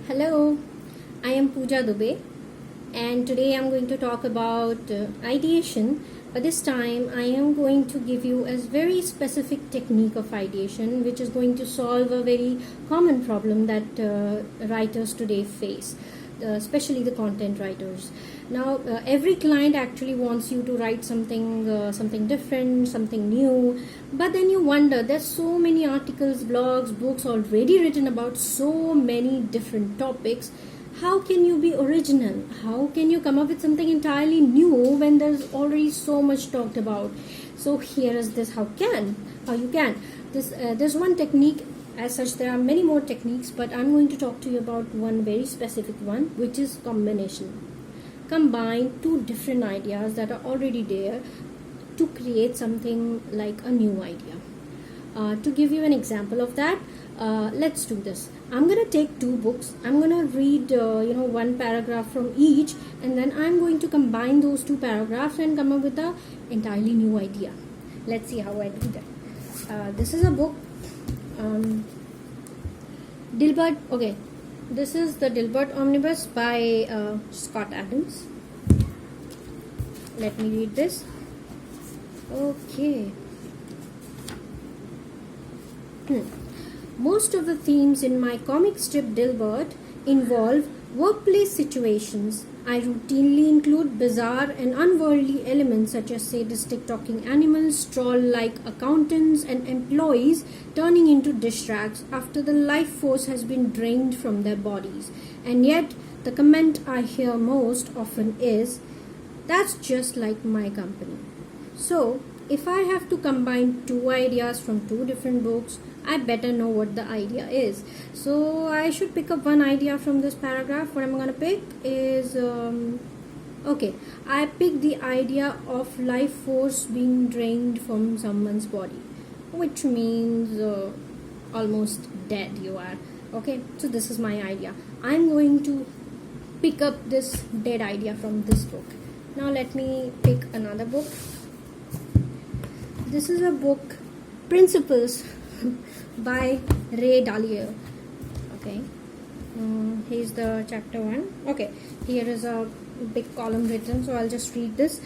Hello, I am Pooja Dubey, and today I'm going to talk about ideation. But this time, I am going to give you a very specific technique of ideation, which is going to solve a very common problem that writers today face, especially the content writers. Now, every client actually wants you to write something different, something new. But then you wonder, there's so many articles, blogs, books already written about so many different topics. How can you be original? How can you come up with something entirely new when there's already so much talked about? So here is this: how you can. There's one technique. As such, there are many more techniques, but I'm going to talk to you about one very specific one, which is combination. Combine two different ideas that are already there to create something like a new idea. To give you an example of that, let's do this. I'm going to take two books. I'm going to read one paragraph from each, and then I'm going to combine those two paragraphs and come up with an entirely new idea. Let's see how I do that. This is a book, Dilbert. Okay, this is the Dilbert Omnibus by Scott Adams. Let me read this. Okay. Most of the themes in my comic strip Dilbert involve workplace situations. I routinely include bizarre and unworldly elements such as sadistic talking animals, troll-like accountants, and employees turning into dish rags after the life force has been drained from their bodies. And yet, the comment I hear most often is, "That's just like my company." So, if I have to combine two ideas from two different books, I better know what the idea is. So I should pick up one idea from this paragraph. What I'm going to pick is, I picked the idea of life force being drained from someone's body, which means almost dead you are. Okay, so this is my idea. I'm going to pick up this dead idea from this book. Now let me pick another book. This is a book, Principles by Ray Dalio. Okay, here's the chapter 1. Okay, here is a big column written, so I'll just read this.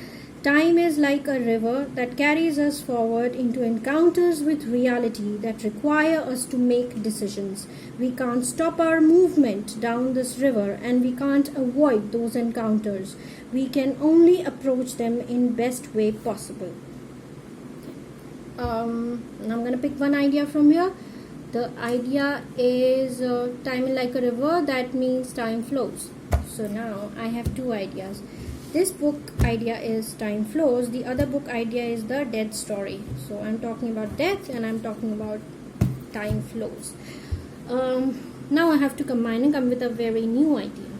Time is like a river that carries us forward into encounters with reality that require us to make decisions. We can't stop our movement down this river, and we can't avoid those encounters. We can only approach them in best way possible. I'm going to pick one idea from here. The idea is time is like a river. That means time flows. So now I have two ideas. This book idea is time flows. The other book idea is the death story. So I'm talking about death and I'm talking about time flows. Now I have to combine and come with a very new idea.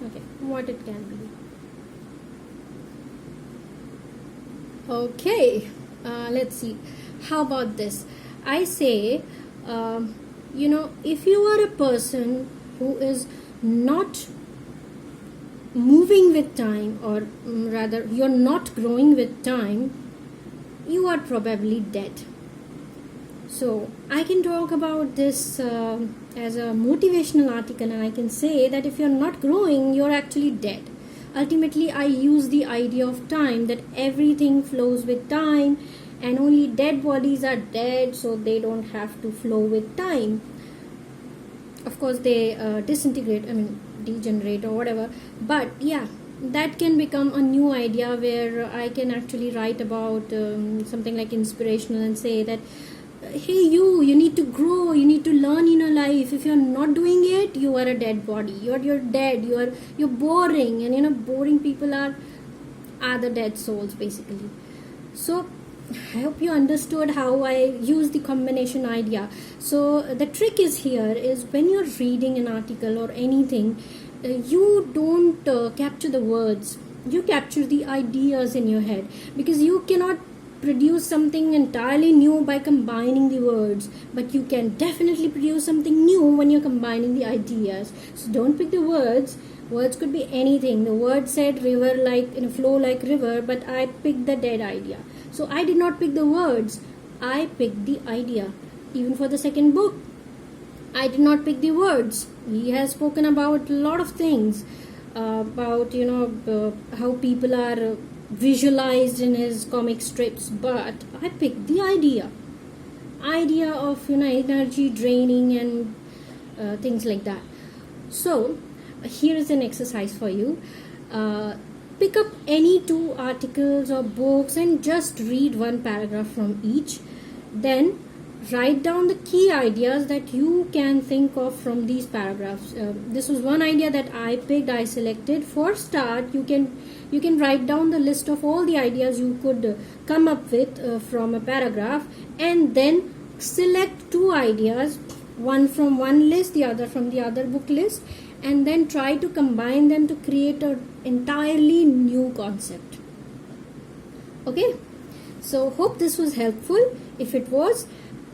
Okay, what it can be. Okay, let's see. How about this? I say, if you are a person who is not moving with time, or rather, you're not growing with time, you are probably dead. So, I can talk about this as a motivational article, and I can say that if you're not growing, you're actually dead. Ultimately, I use the idea of time, that everything flows with time, and only dead bodies are dead, so they don't have to flow with time. Of course, they degenerate or whatever. But yeah, that can become a new idea where I can actually write about something like inspirational and say that, hey, you need to grow, you need to learn in your life. If you're not doing it, you are a dead body. You're dead. You're boring, and boring people are the dead souls basically. So I hope you understood how I use the combination idea. So the trick is when you're reading an article or anything, you don't capture the words. You capture the ideas in your head, because you cannot produce something entirely new by combining the words, but you can definitely produce something new when you're combining the ideas. So don't pick the words. Words could be anything. The word said river flow like river, but I picked the dead idea. So I did not pick the words, I picked the idea. Even for the second book, I did not pick the words. He has spoken about a lot of things, about how people are visualized in his comic strips, but I picked the idea of energy draining and things like that. So here is an exercise for you. Pick up any 2 articles or books and just read one paragraph from each. Then write down the key ideas that you can think of from these paragraphs. This was one idea that I picked, I selected. For start, you can write down the list of all the ideas you could come up with from a paragraph, and then select 2 ideas, one from one list, the other from the other book list, and then try to combine them to create an entirely new concept. Okay, so hope this was helpful. If it was,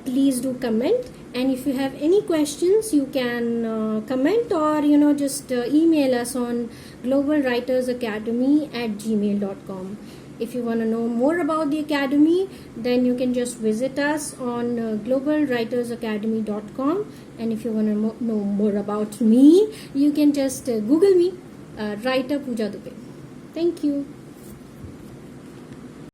please do comment, and if you have any questions, you can comment, or just email us on globalwritersacademy@gmail.com. If you want to know more about the academy, then you can just visit us on globalwritersacademy.com, and if you want to know more about me, you can just Google me, writer Pooja Dubey. Thank you.